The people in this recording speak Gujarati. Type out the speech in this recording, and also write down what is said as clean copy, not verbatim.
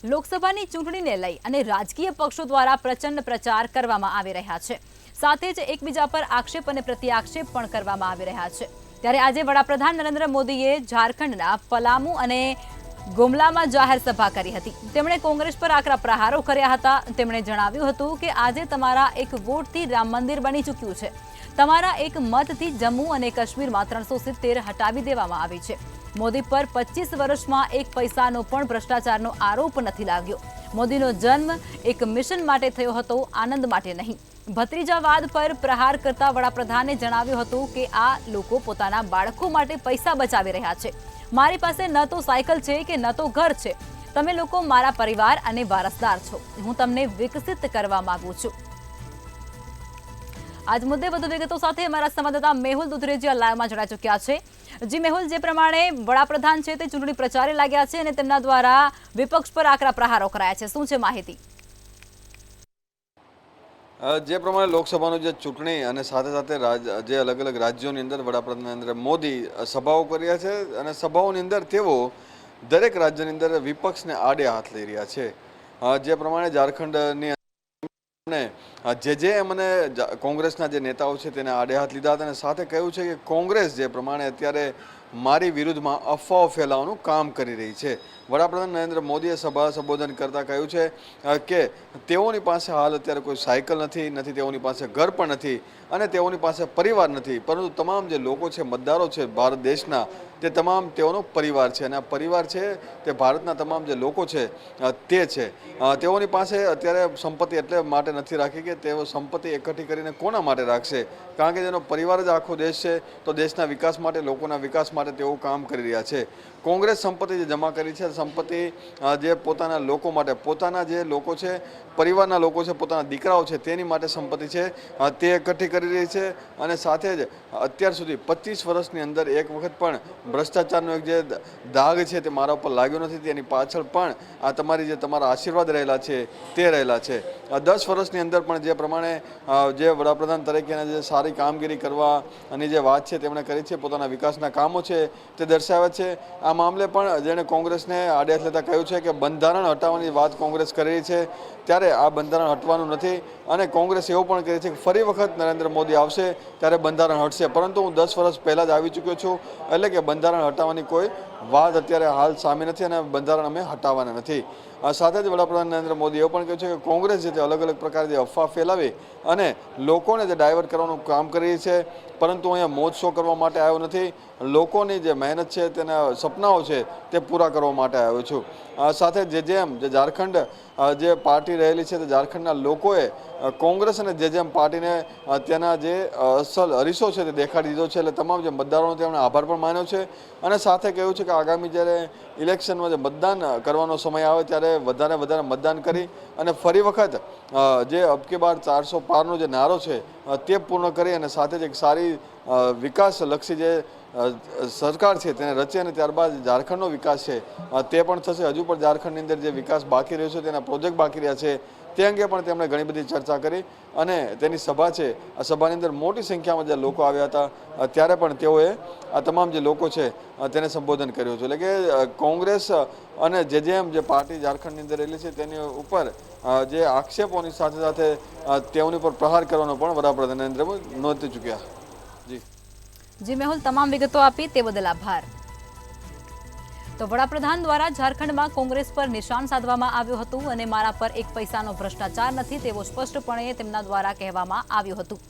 લોકસભાની ચૂંટણીને લઈ અને રાજકીય પક્ષો દ્વારા પ્રચંડ પ્રચાર કરવામાં આવી રહ્યા છે। સાથે જ એકબીજા પર આક્ષેપ અને પ્રત્યાક્ષેપ પણ કરવામાં આવી રહ્યા છે। ત્યારે આજે વડાપ્રધાન નરેન્દ્ર મોદીએ ઝારખંડના પલામુ અને ગુમલામાં જાહેર સભા કરી હતી। તેમણે કોંગ્રેસ પર આકરા પ્રહારો કર્યા હતા। તેમણે જણાવ્યું હતું કે આજે તમારા એક વોટથી રામ મંદિર બની ચૂક્યું છે। તમારા એક મતથી જમ્મુ અને કાશ્મીરમાં 370 હટાવી દેવામાં આવી છે। મોદી પર 25 વર્ષમાં એક પૈસાનો પણ ભ્રષ્ટાચારનો આરોપ નથી લાગ્યો। મોદીનો જન્મ એક મિશન માટે થયો હતો, આનંદ માટે નહીં। ભત્રીજાવાદ પર પ્રહાર કરતા વડાપ્રધાને જણાવ્યું હતું કે આ લોકો પોતાના બાળકો માટે પૈસા બચાવી રહ્યા છે। મારી પાસે ન તો સાયકલ છે કે ન તો ઘર છે। તમે લોકો મારા પરિવાર અને વારસદાર છો। હું તમને વિકસિત કરવા માંગુ છું। આજ મુદ્દે વધુ વિગતો સાથે અમારા સંવાદદાતા મેહુલ દુધરેજીયા લાઈવમાં જોડાઈ ચૂક્યા છે। જી મેહુલ, જે પ્રમાણે વડાપ્રધાન છે તે ચૂંટણી પ્રચારે લાગ્યા છે અને તેમના દ્વારા વિપક્ષ પર આકરા પ્રહારો કરાયા છે, શું છે માહિતી? જે પ્રમાણે લોકસભાનું જે ચૂંટણી અને સાથે સાથે જે અલગ અલગ રાજ્યોની અંદર વડાપ્રધાન નરેન્દ્ર મોદી સભાઓ કર્યા છે અને સભાઓની અંદર તેઓ દરેક રાજ્યની અંદર વિપક્ષને આડે હાથ લઈ રહ્યા છે। જે પ્રમાણે ઝારખંડની જેજેએમ અને કોંગ્રેસના જે નેતાઓ છે તેને આડે હાથ લીધા હતા અને સાથે કહ્યું છે કે કોંગ્રેસ જે પ્રમાણે અત્યારે મારી વિરુદ્ધમાં અફવાઓ ફેલાવવાનું કામ કરી રહી છે। વડાપ્રધાન નરેન્દ્ર મોદીએ સભા સંબોધન કરતા કહ્યું છે કે તેઓની પાસે હાલ અત્યારે કોઈ સાયકલ નથી, તેઓની પાસે ઘર પણ નથી અને તેઓની પાસે પરિવાર નથી, પરંતુ તમામ જે લોકો છે, મતદારો છે ભારત દેશના, તે તમામ તેઓનો પરિવાર છે અને આ પરિવાર છે તે ભારતના તમામ જે લોકો છે તે છે। તેઓની પાસે અત્યારે સંપત્તિ એટલે માટે નથી રાખી કે તેઓ સંપત્તિ એકઠી કરીને કોના માટે રાખશે, કારણ કે જેનો પરિવાર જ આખો દેશ છે તો દેશના વિકાસ માટે, લોકોના વિકાસ માટે તેઓ કામ કરી રહ્યા છે। કોંગ્રેસ સંપત્તિ જે જમા કરી છે, સંપત્તિ જે પોતાના લોકો માટે, પોતાના જે લોકો છે, પરિવારના લોકો છે, પોતાના દીકરાઓ છે તેની માટે સંપત્તિ છે તે એકઠી કરી રહી છે અને સાથે જ અત્યાર સુધી 25 વર્ષની અંદર એક વખત પણ ભ્રષ્ટાચારનો એક જે દાગ છે તે મારા ઉપર લાગ્યો નથી। તેની પાછળ પણ આ તમારા આશીર્વાદ રહેલા છે તે રહેલા છે। 10 વર્ષની અંદર પણ જે પ્રમાણે જે વડાપ્રધાન તરીકેના જે સારી કામગીરી કરવાની જે વાત છે તેમણે કરી છે, પોતાના વિકાસના કામો છે તે દર્શાવ્યા છે। આ મામલે પણ જેણે કોંગ્રેસને આડે હાથ લેતા કહ્યું છે કે બંધારણ હટાવવાની વાત કોંગ્રેસ કરી રહી છે, ત્યારે આ બંધારણ હટવાનું નથી અને કોંગ્રેસ એવું પણ કહે છે કે ફરી વખત નરેન્દ્ર મોદી આવશે ત્યારે બંધારણ હટશે, પરંતુ હું 10 વર્ષ પહેલાં જ આવી ચૂક્યો છું, એટલે કે બંધારણ હટાવવાની કોઈ વાત અત્યારે હાલ સામે નથી અને બંધારણ અમે હટાવવાના નથી। સાથે જ વડાપ્રધાન નરેન્દ્ર મોદી એવું પણ કહ્યું છે કે કોંગ્રેસ જે અલગ અલગ પ્રકારની અફવા ફેલાવી અને લોકોને જે ડાયવર્ટ કરવાનું કામ કરી રહી છે, પરંતુ અહીંયા મોજ શો કરવા માટે આવ્યો નથી, લોકોની જે મહેનત છે, તેના સપનાઓ છે તે પૂરા કરવા માટે આવ્યો છું। સાથે જેજેએમ જે ઝારખંડ જે પાર્ટી રહેલી છે તે ઝારખંડના લોકોએ કોંગ્રેસ અને જેજેએમ પાર્ટીને તેના જે અસલ અરીસો છે તે દેખાડી દીધો છે, એટલે તમામ જે મતદારોનો તેમણે આભાર પણ માન્યો છે અને સાથે કહ્યું છે કે આગામી જ્યારે ઇલેક્શનમાં જે મતદાન કરવાનો સમય આવે ત્યારે વધારે મતદાન કરી અને ફરી વખત જે અબકી બાર 400 પારનો જે નારો છે તે પૂર્ણ કરી અને સાથે જ એક સારી વિકાસલક્ષી જે સરકાર છે તેને રચે અને ત્યારબાદ ઝારખંડનો વિકાસ છે તે પણ થશે। હજુ પણ ઝારખંડની અંદર જે વિકાસ બાકી રહ્યો છે, તેના પ્રોજેક્ટ બાકી રહ્યા છે તે અંગે પણ તેમણે ઘણી બધી ચર્ચા કરી અને તેની સભા છે, આ સભાની અંદર મોટી સંખ્યામાં જે લોકો આવ્યા હતા ત્યારે પણ તેઓએ આ તમામ જે લોકો છે તેને સંબોધન કર્યું છે। એટલે કે કોંગ્રેસ અને જેજેએમ જે પાર્ટી ઝારખંડની અંદર રહેલી છે તેની ઉપર જે આક્ષેપોની સાથે સાથે તેઓની પર પ્રહાર કરવાનો પણ વડાપ્રધાન નરેન્દ્ર મોદી નોંધી ચૂક્યા। જી મેહુલ, તમામ વિગતો આપી તે બદલ આભાર। તો વડાપ્રધાન દ્વારા ઝારખંડમાં કોંગ્રેસ પર નિશાન સાધવામાં આવ્યું હતું અને મારા પર એક પૈસાનો ભ્રષ્ટાચાર નથી તેવો સ્પષ્ટપણે તેમના દ્વારા કહેવામાં આવ્યું હતું।